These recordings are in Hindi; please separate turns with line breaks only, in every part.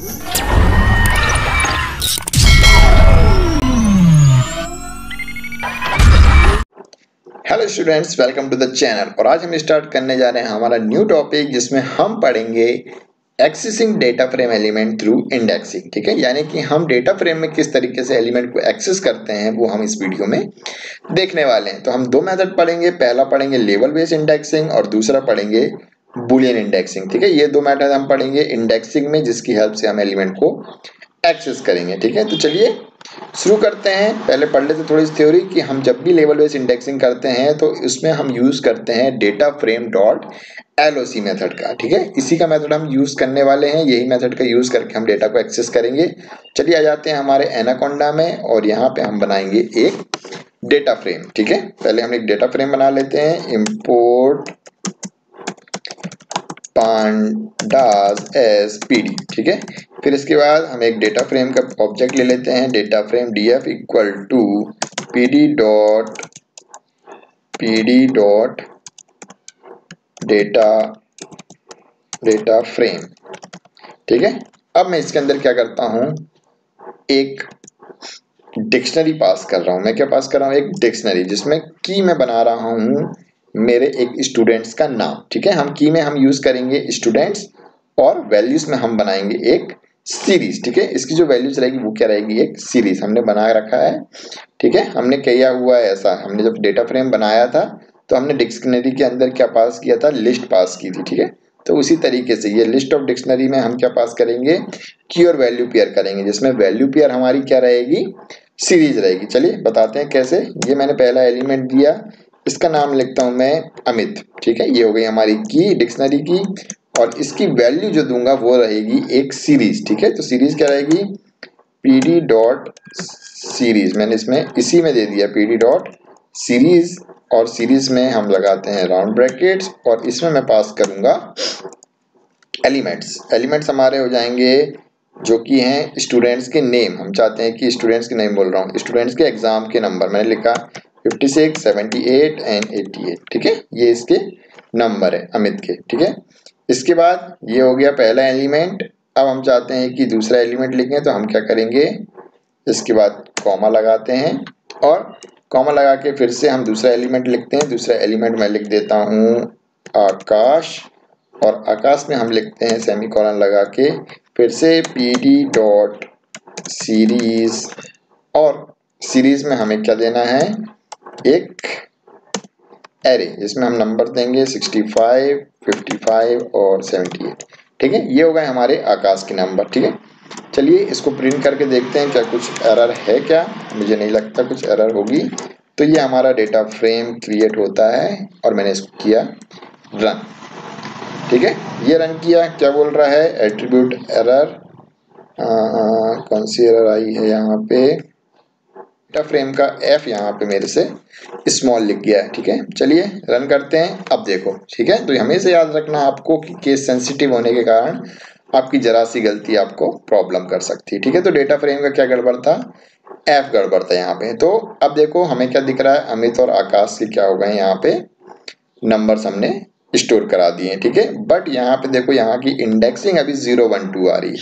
Hello students, welcome to the channel. और आज हम स्टार्ट करने जा रहे हैं हमारा न्यू टॉपिक, जिसमें हम पढ़ेंगे accessing data frame element through indexing. ठीक है, यानी कि हम डेटा फ्रेम में किस तरीके से एलिमेंट को एक्सेस करते हैं वो हम इस वीडियो में देखने वाले हैं। तो हम दो मेथड पढ़ेंगे, पहला पढ़ेंगे लेवल बेस्ड इंडेक्सिंग और दूसरा पढ़ेंगे बुलियन इंडेक्सिंग। ठीक है, ये दो मेथड हम पढ़ेंगे इंडेक्सिंग में, जिसकी हेल्प से हम एलिमेंट को एक्सेस करेंगे। ठीक है, तो चलिए शुरू करते हैं। पहले पढ़ लेते थोड़ी सी थ्योरी कि हम जब भी लेवल बेस्ड इंडेक्सिंग करते हैं तो इसमें हम यूज करते हैं data frame dot LOC method का। ठीक है, इसी का मेथड हम यूज करने वाले हैं, यही मेथड का यूज करके हम डेटा को एक्सेस करेंगे। चलिए आ जाते हैं हमारे एनाकोंडा में और यहाँ पे हम बनाएंगे एक डेटा फ्रेम। ठीक है, पहले हम एक डेटा फ्रेम बना लेते हैं। Import pandas as pd। ठीक है, फिर इसके बाद हम एक डेटा फ्रेम का ऑब्जेक्ट ले लेते हैं, data frame df equal to pd dot data frame. ठीक है, अब मैं इसके अंदर क्या करता हूं, एक डिक्शनरी पास कर रहा हूं। मैं क्या पास कर रहा हूं, एक डिक्शनरी, जिसमें की मैं बना रहा हूं मेरे एक स्टूडेंट्स का नाम। ठीक है, हम की में हम यूज करेंगे स्टूडेंट्स और वैल्यूज में हम बनाएंगे एक सीरीज। ठीक है, इसकी जो वैल्यूज रहेगी वो क्या रहेगी, एक सीरीज हमने बना रखा है। ठीक है, हमने किया हुआ है ऐसा, हमने जब डेटा फ्रेम बनाया था तो हमने डिक्शनरी के अंदर क्या पास किया था, लिस्ट पास की थी। ठीक है, तो उसी तरीके से ये लिस्ट ऑफ डिक्शनरी में हम क्या पास करेंगे, की और वैल्यू पेयर करेंगे, जिसमें वैल्यू पेयर हमारी क्या रहेगी, सीरीज रहेगी। चलिए बताते हैं कैसे। ये मैंने पहला एलिमेंट दिया, इसका नाम लिखता हूं मैं अमित। ठीक है, ये हो गई हमारी की डिक्शनरी की, और इसकी वैल्यू जो दूंगा वो रहेगी एक सीरीज। ठीक है, तो सीरीज क्या रहेगी, पीडी डॉट सीरीज। मैंने इसमें इसी में दे दिया पीडी डॉट सीरीज, और सीरीज में हम लगाते हैं राउंड ब्रैकेट्स, और इसमें मैं पास करूंगा एलिमेंट्स। एलिमेंट्स हमारे हो जाएंगे जो कि हैं स्टूडेंट्स के नेम। हम चाहते हैं कि स्टूडेंट्स के नेम बोल रहा हूँ, स्टूडेंट्स के एग्जाम के नंबर। मैंने लिखा 56, 78 एंड 88। ठीक है, ये इसके नंबर है अमित के। ठीक है, इसके बाद ये हो गया पहला एलिमेंट। अब हम चाहते हैं कि दूसरा एलिमेंट लिखें, तो हम क्या करेंगे, इसके बाद कॉमा लगाते हैं, और कॉमा लगा के फिर से हम दूसरा एलिमेंट लिखते हैं। दूसरा एलिमेंट मैं लिख देता हूँ आकाश, और आकाश में हम लिखते हैं सेमीकोलन लगा के फिर से पीडी डॉट सीरीज, और सीरीज में हमें क्या देना है, एक एरे, जिसमें हम नंबर देंगे 65, 55 और 78। ठीक है, ये हो गए हमारे आकाश के नंबर। ठीक है, चलिए इसको प्रिंट करके देखते हैं क्या कुछ एरर है क्या। मुझे नहीं लगता कुछ एरर होगी। तो ये हमारा डेटा फ्रेम क्रिएट होता है और मैंने इसको किया रन। ठीक है, ये रन किया, क्या बोल रहा है, एट्रीब्यूट एरर। कौन सी एरर आई है यहाँ पे, डेटा फ्रेम का एफ यहाँ पे मेरे से स्मॉल लिख गया है। ठीक है, चलिए रन करते हैं। अब देखो, ठीक है, तो हमेशा याद रखना आपको कि केस सेंसिटिव होने के कारण आपकी जरा सी गलती आपको प्रॉब्लम कर सकती है। ठीक है, तो डेटा फ्रेम का क्या गड़बड़ था, एफ गड़बड़ था यहाँ पे। तो अब देखो हमें क्या दिख रहा है, अमित और आकाश के क्या हो गए, यहाँ पे नंबर्स हमने स्टोर करा दिए। ठीक है, बट यहाँ पे देखो, यहाँ की इंडेक्सिंग अभी 0, 1, 2 आ रही है।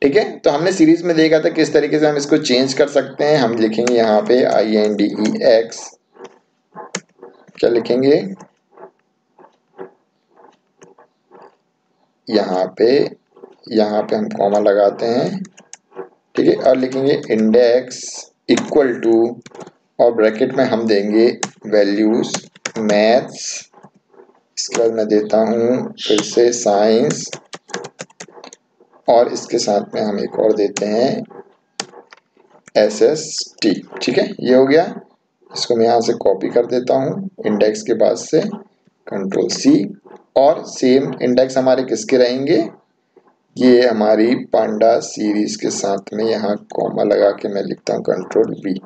ठीक है, तो हमने सीरीज में देखा था किस तरीके से हम इसको चेंज कर सकते हैं। हम लिखेंगे यहाँ पे INDEX, क्या लिखेंगे, यहाँ पे हम कॉमा लगाते हैं। ठीक है, और लिखेंगे इंडेक्स इक्वल टू, और ब्रैकेट में हम देंगे वैल्यूज मैथ्स। इसके बाद मैं देता हूँ फिर से साइंस, और इसके साथ में हम एक और देते हैं SST। ठीक है, ये हो गया। इसको मैं यहाँ से कॉपी कर देता हूँ इंडेक्स के बाद से, कंट्रोल C, और सेम इंडेक्स हमारे किसके रहेंगे, ये हमारी पांडा सीरीज के साथ में यहाँ कॉमा लगा के मैं लिखता हूँ कंट्रोल V।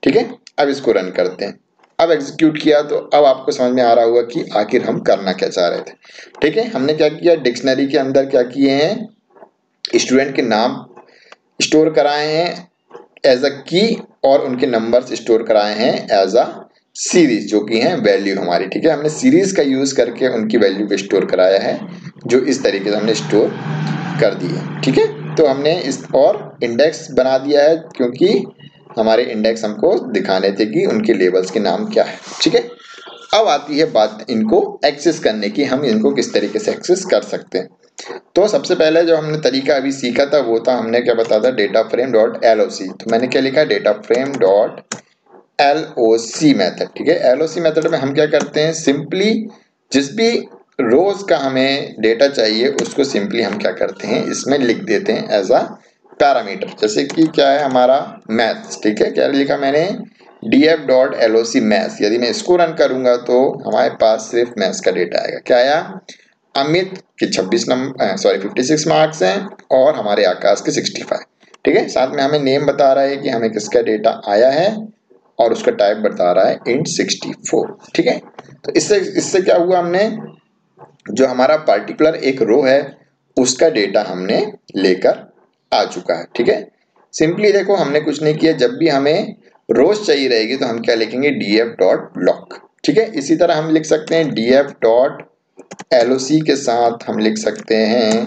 ठीक है, अब इसको रन करते हैं। अब एग्जीक्यूट किया तो अब आपको समझ में आ रहा होगा कि आखिर हम करना क्या चाह रहे थे। ठीक है, हमने क्या किया, डिक्शनरी के अंदर क्या किए हैं, स्टूडेंट के नाम स्टोर कराए हैं एज अ की, और उनके नंबर्स स्टोर कराए हैं एज अ सीरीज, जो कि हैं वैल्यू हमारी। ठीक है, हमने सीरीज का यूज करके उनकी वैल्यू को स्टोर कराया है, जो इस तरीके से हमने स्टोर कर दी है। ठीक है, तो हमने इस और इंडेक्स बना दिया है क्योंकि हमारे इंडेक्स हमको दिखाने थे कि उनके लेबल्स के नाम क्या है। ठीक है, अब आती है बात इनको एक्सेस करने की, हम इनको किस तरीके से एक्सेस कर सकते हैं। तो सबसे पहले जो हमने तरीका अभी सीखा था वो था, हमने क्या बताया था, डेटा फ्रेम डॉट LOC। तो मैंने क्या लिखा, data frame dot LOC method. ठीक है, LOC मेथड में हम क्या करते हैं, सिंपली जिस भी रोज का हमें डेटा चाहिए उसको सिंपली हम क्या करते हैं, इसमें लिख देते हैं एज अ पैरामीटर। जैसे कि क्या है हमारा मैथ्स। ठीक है, क्या लिखा मैंने, df.loc मैथ्स। यदि मैं इसको रन करूंगा तो हमारे पास सिर्फ मैथ्स का डेटा आएगा। क्या आया, अमित के 56 मार्क्स हैं और हमारे आकाश के 65। ठीक है, साथ में हमें नेम बता रहा है कि हमें किसका डेटा आया है और उसका टाइप बता रहा है int 64। ठीक है, तो इससे क्या हुआ, हमने जो हमारा पर्टिकुलर एक रो है उसका डेटा हमने लेकर आ चुका है। ठीक है, सिंपली देखो हमने कुछ नहीं किया, जब भी हमें रोज चाहिए रहेगी तो हम क्या लिखेंगे, df.loc। ठीक है, इसी तरह हम लिख सकते हैं df.loc के साथ हम लिख सकते हैं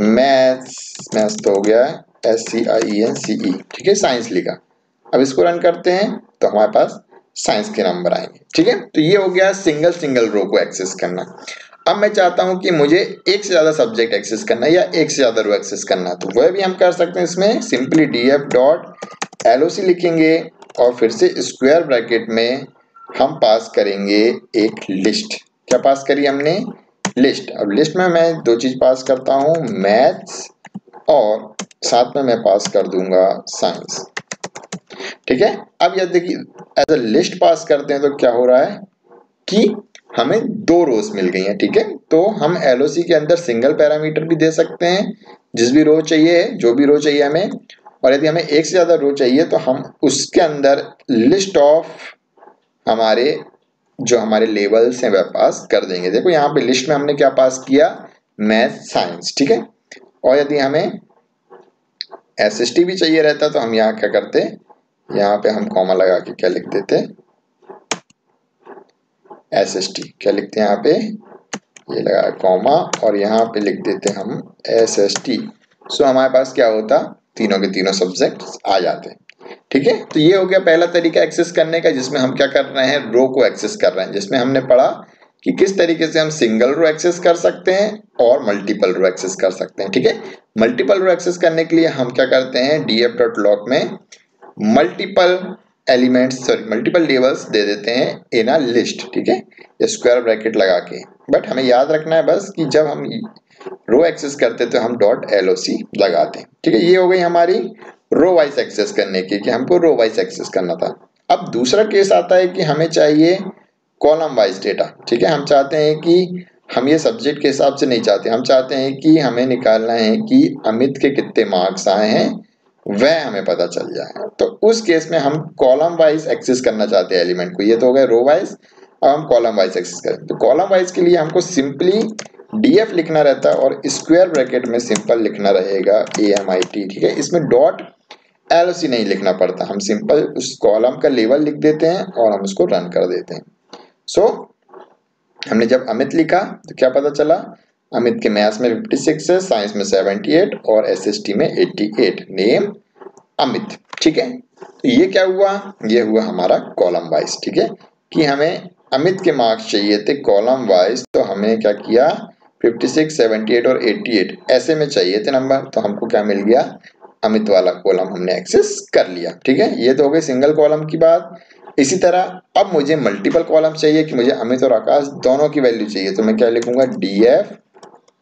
मैथ्स तो हो गया SCIENCE। ठीक है, साइंस लिखा। अब इसको रन करते हैं तो हमारे पास साइंस के नंबर आएंगे। ठीक है, तो ये हो गया सिंगल रो को एक्सेस करना। अब मैं चाहता हूं कि मुझे एक से ज्यादा सब्जेक्ट एक्सेस करना है या एक से ज्यादा रो एक्सेस करना है, तो वह भी हम कर सकते हैं। इसमें सिंपली df.loc लिखेंगे और फिर से स्क्वायर ब्रैकेट में हम पास करेंगे एक लिस्ट। क्या पास करी हमने, लिस्ट। अब लिस्ट में मैं दो चीज पास करता हूं, मैथ्स और साथ में मैं पास कर दूंगा साइंस। ठीक है, अब यदि एज अ लिस्ट पास करते हैं तो क्या हो रहा है कि हमें दो रोज मिल गई हैं। ठीक है, तो हम LOC के अंदर सिंगल पैरामीटर भी दे सकते हैं, जिस भी रो चाहिए, जो भी रो चाहिए हमें, और यदि हमें एक से ज्यादा रो चाहिए तो हम उसके अंदर लिस्ट ऑफ हमारे जो हमारे लेवल्स हैं वह पास कर देंगे। देखो यहाँ पे लिस्ट में हमने क्या पास किया, मैथ साइंस। ठीक है, और यदि हमें SST भी चाहिए रहता तो हम यहाँ क्या करते, यहाँ पे हम कॉमा लगा के क्या लिख देते, SST। क्या लिखते हैं यहाँ पे, ये लगा कॉमा और यहाँ पे लिख देते हम SST। सो हमारे पास क्या होता, तीनों के तीनों सब्जेक्ट आ जाते। ठीक है, तो ये हो गया पहला तरीका एक्सेस करने का, जिसमें हम क्या कर रहे हैं, रो को एक्सेस कर रहे हैं, जिसमें हमने पढ़ा कि किस तरीके से हम सिंगल रो एक्सेस कर सकते हैं और मल्टीपल रो एक्सेस कर सकते हैं। ठीक है, मल्टीपल रो एक्सेस करने के लिए हम क्या करते हैं, df.loc में मल्टीपल मल्टीपल लेवल्स दे देते हैं इन अ लिस्ट। ठीक है, स्क्वायर ब्रैकेट लगा के, बट हमें याद रखना है बस कि जब हम रो एक्सेस करते तो हम .loc लगाते हैं। ठीक है, ये हो गई हमारी रो वाइज एक्सेस करने की, कि हमको रो वाइज एक्सेस करना था। अब दूसरा केस आता है कि हमें चाहिए कॉलम वाइज डेटा। ठीक है, हम चाहते हैं कि हम ये सब्जेक्ट के हिसाब से नहीं चाहते, हम चाहते हैं कि हमें निकालना है कि अमित के कितने मार्क्स आए हैं वह हमें पता चल जाए। तो उस केस में हम कॉलम वाइज एक्सेस करना चाहते हैं एलिमेंट को। ये तो हो गया रो वाइज, अब हम कॉलम वाइज एक्सेस करें। तो कॉलम वाइज के लिए हमको सिंपली df लिखना रहता है और स्क्वायर ब्रैकेट में सिंपल लिखना रहेगा AMIT। ठीक है, इसमें .loc नहीं लिखना पड़ता, हम सिंपल उस कॉलम का लेवल लिख देते हैं और हम उसको रन कर देते हैं। सो हमने जब अमित लिखा तो क्या पता चला, अमित के मैथ्स में 56 है, साइंस में 78 और SST में 88, नेम अमित। ठीक है, तो ये क्या हुआ, ये हुआ हमारा कॉलम वाइज। ठीक है, कि हमें अमित के मार्क्स चाहिए थे कॉलम वाइज, तो हमने क्या किया, 56, 78 और 88 ऐसे में चाहिए थे नंबर, तो हमको क्या मिल गया, अमित वाला कॉलम हमने एक्सेस कर लिया। ठीक है, ये तो हो गई सिंगल कॉलम की बात। इसी तरह अब मुझे मल्टीपल कॉलम चाहिए कि मुझे अमित और आकाश दोनों की वैल्यू चाहिए, तो मैं क्या लिखूंगा, df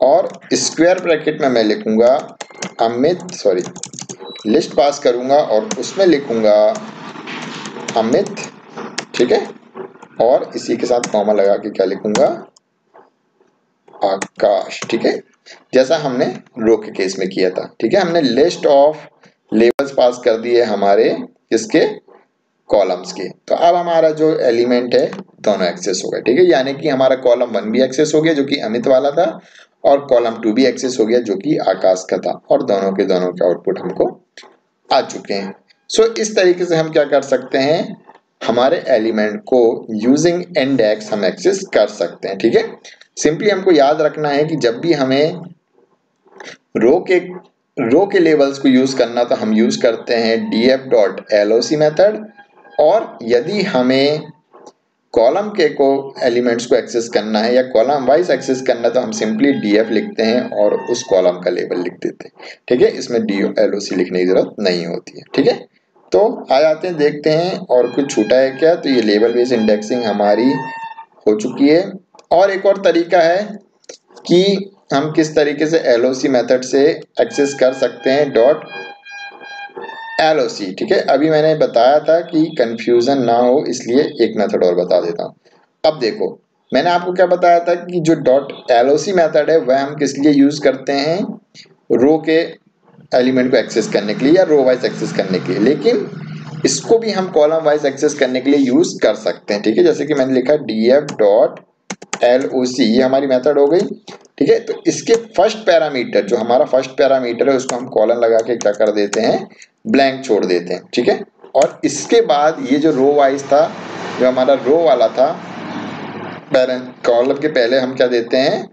और स्क्वायर ब्रैकेट में मैं लिखूंगा अमित लिस्ट पास करूंगा और उसमें लिखूंगा अमित। ठीक है, और इसी के साथ कॉमा लगा के क्या लिखूंगा, आकाश। ठीक है, जैसा हमने रो के केस में किया था। ठीक है, हमने लिस्ट ऑफ लेवल्स पास कर दिए हमारे इसके कॉलम्स के, तो अब हमारा जो एलिमेंट है दोनों एक्सेस हो गए। ठीक है, यानी कि हमारा कॉलम 1 भी एक्सेस हो गया जो कि अमित वाला था, और कॉलम 2 भी एक्सेस हो गया जो कि आकाश का था, और दोनों के आउटपुट हमको आ चुके हैं। सो इस तरीके से हम क्या कर सकते हैं, हमारे एलिमेंट को यूजिंग इंडेक्स हम एक्सेस कर सकते हैं। ठीक है, सिंपली हमको याद रखना है कि जब भी हमें रो के रो के लेबल्स को यूज करना तो हम यूज करते हैं df.loc मेथड, और यदि हमें कॉलम के को एलिमेंट्स को एक्सेस करना है या कॉलम वाइज एक्सेस करना है तो हम सिंपली df लिखते हैं और उस कॉलम का लेबल लिख देते हैं। ठीक है, इसमें loc लिखने की जरूरत नहीं होती है। ठीक है, तो आ जाते हैं, देखते हैं और कुछ छूटा है क्या। तो ये लेबल बेस्ड इंडेक्सिंग हमारी हो चुकी है। और एक और तरीका है कि हम किस तरीके से loc मेथड से एक्सेस कर सकते हैं .loc। ठीक है, अभी मैंने बताया था कि कंफ्यूजन ना हो इसलिए एक मेथड और बता देता हूँ। अब देखो, मैंने आपको क्या बताया था कि जो .loc मेथड है वह हम किस लिए यूज करते हैं, रो के एलिमेंट को एक्सेस करने के लिए या रो वाइज एक्सेस करने के लिए, लेकिन इसको भी हम कॉलम वाइज एक्सेस करने के लिए यूज कर सकते हैं। ठीक है, जैसे कि मैंने लिखा df.loc, ये हमारी मेथड हो गई। ठीक है, तो इसके फर्स्ट पैरामीटर, जो हमारा फर्स्ट पैरामीटर है उसको हम कॉलन लगा के क्या कर देते हैं, ब्लैंक छोड़ देते हैं। ठीक है, और इसके बाद ये जो रो वाइज था, जो हमारा रो वाला था, कॉलम के पहले हम क्या देते हैं,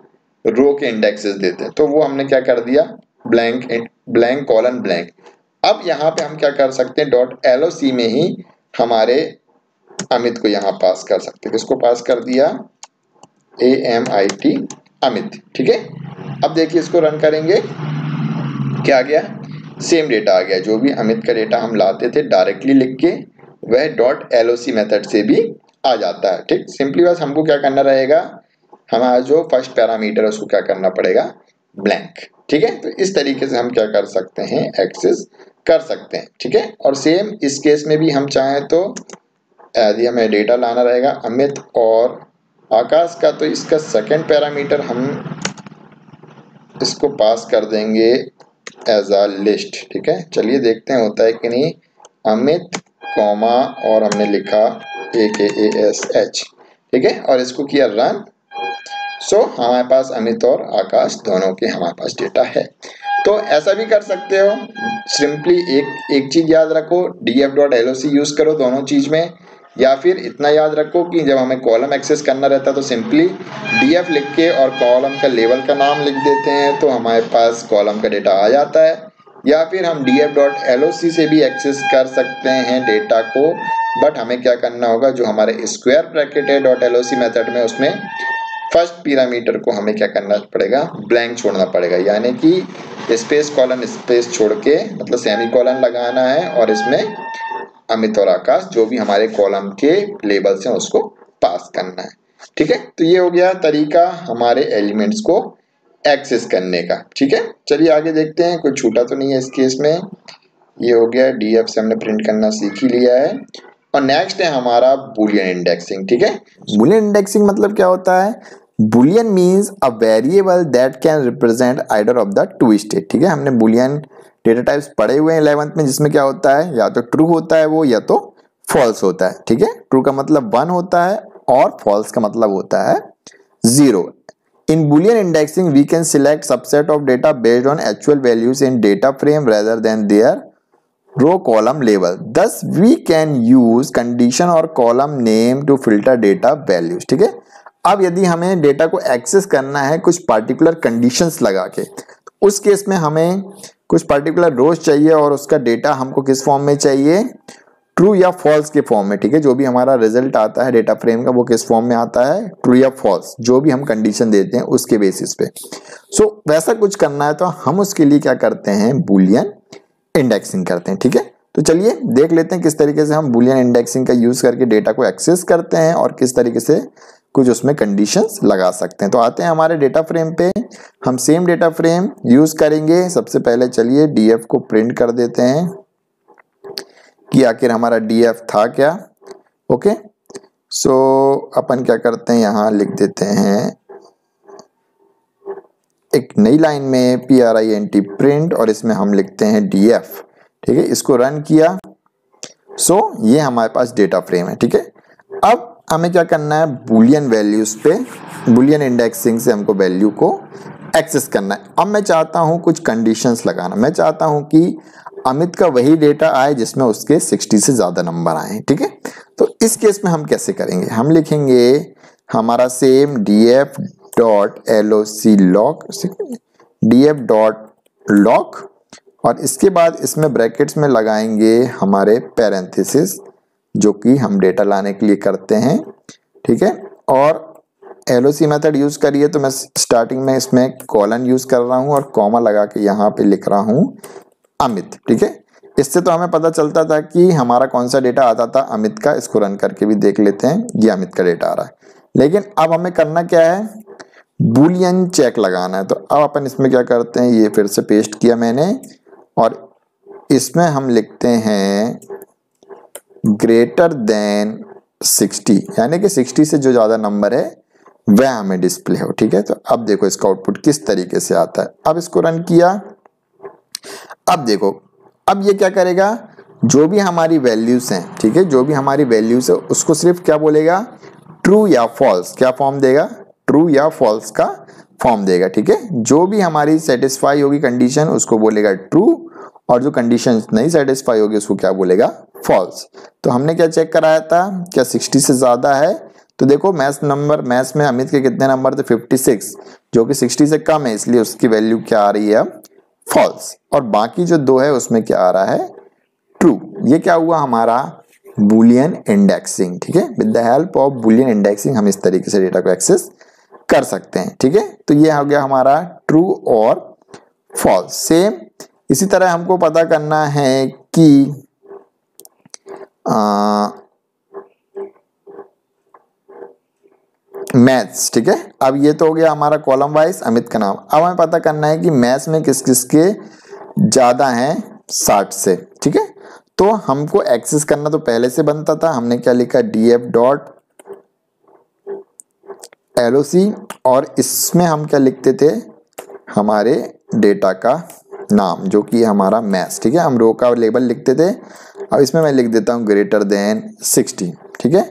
रो के इंडेक्सेस देते हैं, तो वो हमने क्या कर दिया, ब्लैंक कॉलन ब्लैंक। अब यहाँ पे हम क्या कर सकते हैं, .loc में ही हमारे अमित को यहाँ पास कर सकते हैं। किसको पास कर दिया, AMIT अमित। ठीक है, अब देखिए इसको रन करेंगे, क्या आ गया, सेम डेटा आ गया। जो भी अमित का डेटा हम लाते थे डायरेक्टली लिख के, वह .loc मेथड से भी आ जाता है। ठीक, सिंपली बस हमको क्या करना रहेगा, हमारा जो फर्स्ट पैरामीटर है उसको क्या करना पड़ेगा, ब्लैंक। ठीक है, तो इस तरीके से हम क्या कर सकते हैं, एक्सेस कर सकते हैं। ठीक है, और सेम इस केस में भी हम चाहें तो यदि हमें डेटा लाना रहेगा अमित और आकाश का, तो इसका सेकंड पैरामीटर हम इसको पास कर देंगे एज अ लिस्ट। ठीक है, चलिए देखते हैं होता है कि नहीं। अमित कॉमा और हमने लिखा AKASH। ठीक है, और इसको किया रन। सो हमारे पास अमित और आकाश दोनों के हमारे पास डेटा है। तो ऐसा भी कर सकते हो, सिंपली एक चीज याद रखो, df.loc यूज करो दोनों चीज में, या फिर इतना याद रखो कि जब हमें कॉलम एक्सेस करना रहता है तो सिंपली df लिख के और कॉलम का लेवल का नाम लिख देते हैं तो हमारे पास कॉलम का डेटा आ जाता है। या फिर हम df.loc से भी एक्सेस कर सकते हैं डेटा को, बट हमें क्या करना होगा, जो हमारे स्क्वायर ब्रैकेट है .loc मेथड में, उसमें फर्स्ट पैरामीटर को हमें क्या करना पड़ेगा, ब्लैंक छोड़ना पड़ेगा, यानी कि स्पेस कॉलन स्पेस छोड़ के, मतलब सेमी कॉलन लगाना है, और इसमें अमित और आकाश जो भी हमारे कॉलम के लेबल्स हैं उसको पास करना है। ठीक है, तो ये हो गया तरीका हमारे एलिमेंट्स को एक्सेस करने का। ठीक है, चलिए आगे देखते हैं, कोई छूटा तो नहीं है इस केस में। ये हो गया, df से हमने प्रिंट करना सीख ही लिया है। और नेक्स्ट है हमारा बुलियन इंडेक्सिंग। ठीक है, बुलियन इंडेक्सिंग मतलब क्या होता है, Boolean means a variable that can represent either of the two state. ठीक है, हमने बुलियन डेटा टाइप्स पढ़े हुए हैं 11th में, जिसमें क्या होता है, या तो ट्रू होता है वो, या तो फॉल्स होता है। ठीक है, ट्रू का मतलब 1 होता है और फॉल्स का मतलब होता है 0। In Boolean indexing we can select subset of data based on actual values in data frame rather than their row column level. Thus we can use condition और column name to filter data values. ठीक है, अब यदि हमें डेटा को एक्सेस करना है कुछ पार्टिकुलर कंडीशंस लगा के, तो उस केस में हमें कुछ पार्टिकुलर रोज चाहिए और उसका डेटा हमको किस फॉर्म में चाहिए, ट्रू या फॉल्स के फॉर्म में। ठीक है, जो भी हमारा रिजल्ट आता है डेटा फ्रेम का वो किस फॉर्म में आता है, ट्रू या फॉल्स, जो भी हम कंडीशन देते हैं उसके बेसिस पे। सो वैसा कुछ करना है तो हम उसके लिए क्या करते हैं, बुलियन इंडेक्सिंग करते हैं। ठीक है, तो चलिए देख लेते हैं किस तरीके से हम बुलियन इंडेक्सिंग का यूज करके डेटा को एक्सेस करते हैं और किस तरीके से कुछ उसमें कंडीशंस लगा सकते हैं। तो आते हैं हमारे डेटा फ्रेम पे, हम सेम डेटा फ्रेम यूज करेंगे। सबसे पहले चलिए df को प्रिंट कर देते हैं कि आखिर हमारा df था क्या। ओके, सो अपन क्या करते हैं, यहां लिख देते हैं एक नई लाइन में print प्रिंट, और इसमें हम लिखते हैं df। ठीक है, इसको रन किया। सो ये हमारे पास डेटा फ्रेम है। ठीक है, अब हमें क्या करना है, बुलियन वैल्यूज पे, बुलियन इंडेक्सिंग से हमको वैल्यू को एक्सेस करना है। अब मैं चाहता हूं कुछ कंडीशंस लगाना, मैं चाहता हूं कि अमित का वही डेटा आए जिसमें उसके 60 से ज्यादा नंबर आए। ठीक है, तो इस केस में हम कैसे करेंगे, हम लिखेंगे हमारा सेम df.loc log, df.log और इसके बाद इसमें ब्रैकेट्स में लगाएंगे हमारे पैरेंथेसिस जो कि हम डेटा लाने के लिए करते हैं, ठीक है। और LOC मेथड यूज करिए तो मैं स्टार्टिंग में इसमें कॉलन यूज कर रहा हूं और कॉमा लगा के यहाँ पे लिख रहा हूं अमित, ठीक है। इससे तो हमें पता चलता था कि हमारा कौन सा डेटा आता था अमित का। इसको रन करके भी देख लेते हैं, ये अमित का डेटा आ रहा है। लेकिन अब हमें करना क्या है, बूलियन चेक लगाना है। तो अब अपन इसमें क्या करते हैं, ये फिर से पेस्ट किया मैंने और इसमें हम लिखते हैं ग्रेटर देन 60, यानी कि 60 से जो ज्यादा नंबर है वह हमें डिस्प्ले हो, ठीक है। तो अब देखो इसका आउटपुट किस तरीके से आता है। अब इसको रन किया, अब देखो अब ये क्या करेगा, जो भी हमारी वैल्यूज हैं, ठीक है, जो भी हमारी वैल्यूज है उसको सिर्फ क्या बोलेगा, ट्रू या फॉल्स, क्या फॉर्म देगा, ट्रू या फॉल्स का फॉर्म देगा, ठीक है। जो भी हमारी सेटिस्फाई होगी कंडीशन उसको बोलेगा ट्रू, और जो कंडीशन नहीं सेटिस्फाई होगी उसको क्या बोलेगा, फॉल्स। तो हमने क्या चेक कराया था, क्या 60 से ज्यादा है। तो देखो मैथ्स में अमित के कितने नंबर थे, 56, जो कि 60 से कम है, इसलिए उसकी वैल्यू क्या आ रही है, फॉल्स। और बाकी जो दो है उसमें क्या आ रहा है, ट्रू। ये क्या हुआ हमारा बूलियन इंडेक्सिंग, ठीक है। With the help of Boolean indexing हम इस तरीके से डेटा को एक्सेस कर सकते हैं, ठीक है। तो ये हो गया हमारा ट्रू और फॉल्स। सेम इसी तरह हमको पता करना है कि मैथ्स, ठीक है। अब ये तो हो गया हमारा कॉलम वाइज अमित का नाम। अब हमें पता करना है कि मैथ्स में किस किस के ज्यादा हैं 60 से, ठीक है। तो हमको एक्सेस करना तो पहले से बनता था, हमने क्या लिखा, df.loc, और इसमें हम क्या लिखते थे, हमारे डेटा का नाम जो कि हमारा मैथ्स, ठीक है। हम रो का लेबल लिखते थे। अब इसमें मैं लिख देता हूं ग्रेटर देन 60, ठीक है।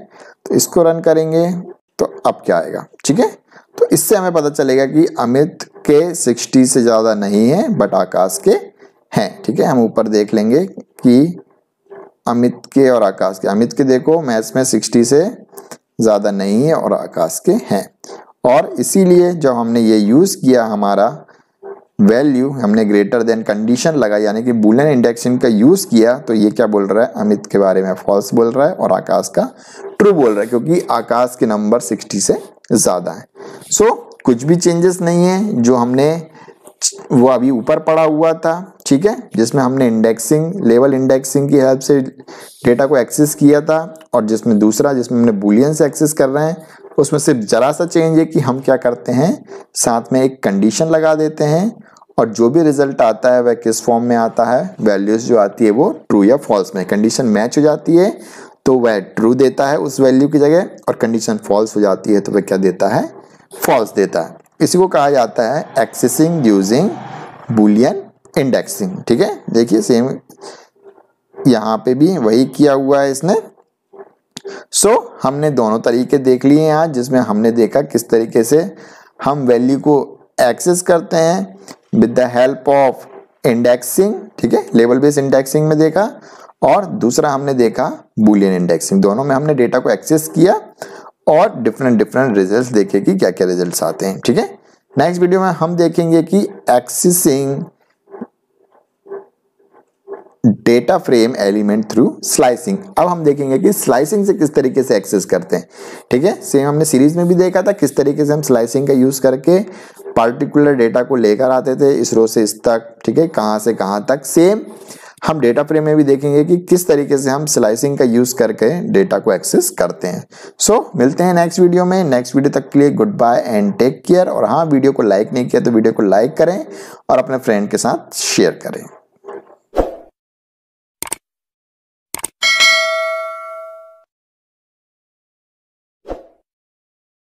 तो इसको रन करेंगे तो अब क्या आएगा, ठीक है। तो इससे हमें पता चलेगा कि अमित के 60 से ज्यादा नहीं है बट आकाश के हैं, ठीक है। हम ऊपर देख लेंगे कि अमित के और आकाश के, अमित के देखो मैथ्स में 60 से ज्यादा नहीं है और आकाश के हैं। और इसीलिए जब हमने ये यूज किया, हमारा वैल्यू हमने ग्रेटर देन कंडीशन लगा, यानी कि बूलियन इंडेक्सिंग का यूज किया, तो ये क्या बोल रहा है, अमित के बारे में फॉल्स बोल रहा है और आकाश का ट्रू बोल रहा है, क्योंकि आकाश के नंबर 60 से ज्यादा है। सो कुछ भी चेंजेस नहीं है, जो हमने वो अभी ऊपर पड़ा हुआ था, ठीक है, जिसमें हमने इंडेक्सिंग, लेवल इंडेक्सिंग की हेल्प से डेटा को एक्सेस किया था, और जिसमें दूसरा जिसमें हमने बूलियन से एक्सेस कर रहे हैं, उसमें सिर्फ जरा सा चेंज है कि हम क्या करते हैं, साथ में एक कंडीशन लगा देते हैं, और जो भी रिजल्ट आता है वह किस फॉर्म में आता है, वैल्यूज जो आती है वो ट्रू या फॉल्स में। कंडीशन मैच हो जाती है तो वह ट्रू देता है उस वैल्यू की जगह, और कंडीशन फॉल्स हो जाती है तो वह क्या देता है, फॉल्स देता है। इसी को कहा जाता है एक्सेसिंग यूजिंग बूलियन इंडेक्सिंग, ठीक है। देखिए सेम यहाँ पे भी वही किया हुआ है इसने। हमने दोनों तरीके देख लिए हैं आज, जिसमें हमने देखा किस तरीके से हम वैल्यू को एक्सेस करते हैं with the help of indexing, ठीक है, लेवल बेस्ड इंडेक्सिंग में देखा, और दूसरा हमने देखा बूलियन इंडेक्सिंग। दोनों में हमने डेटा को एक्सेस किया और डिफरेंट रिजल्ट्स देखे कि क्या क्या रिजल्ट्स आते हैं, ठीक है। नेक्स्ट वीडियो में हम देखेंगे कि accessing data frame element through slicing. अब हम देखेंगे कि स्लाइसिंग से किस तरीके से एक्सेस करते हैं, ठीक है। सेम हमने सीरीज में भी देखा था किस तरीके से हम स्लाइसिंग का यूज करके पर्टिकुलर डेटा को लेकर आते थे इस रो से इस तक, ठीक है, कहां से कहां तक। सेम हम डेटा फ्रेम में भी देखेंगे कि किस तरीके से हम स्लाइसिंग का यूज करके डेटा को एक्सेस करते हैं। मिलते हैं नेक्स्ट वीडियो में। नेक्स्ट वीडियो तक के लिए good bye and take care. और हाँ, वीडियो को लाइक नहीं किया तो वीडियो को लाइक करें और अपने फ्रेंड के साथ शेयर करें।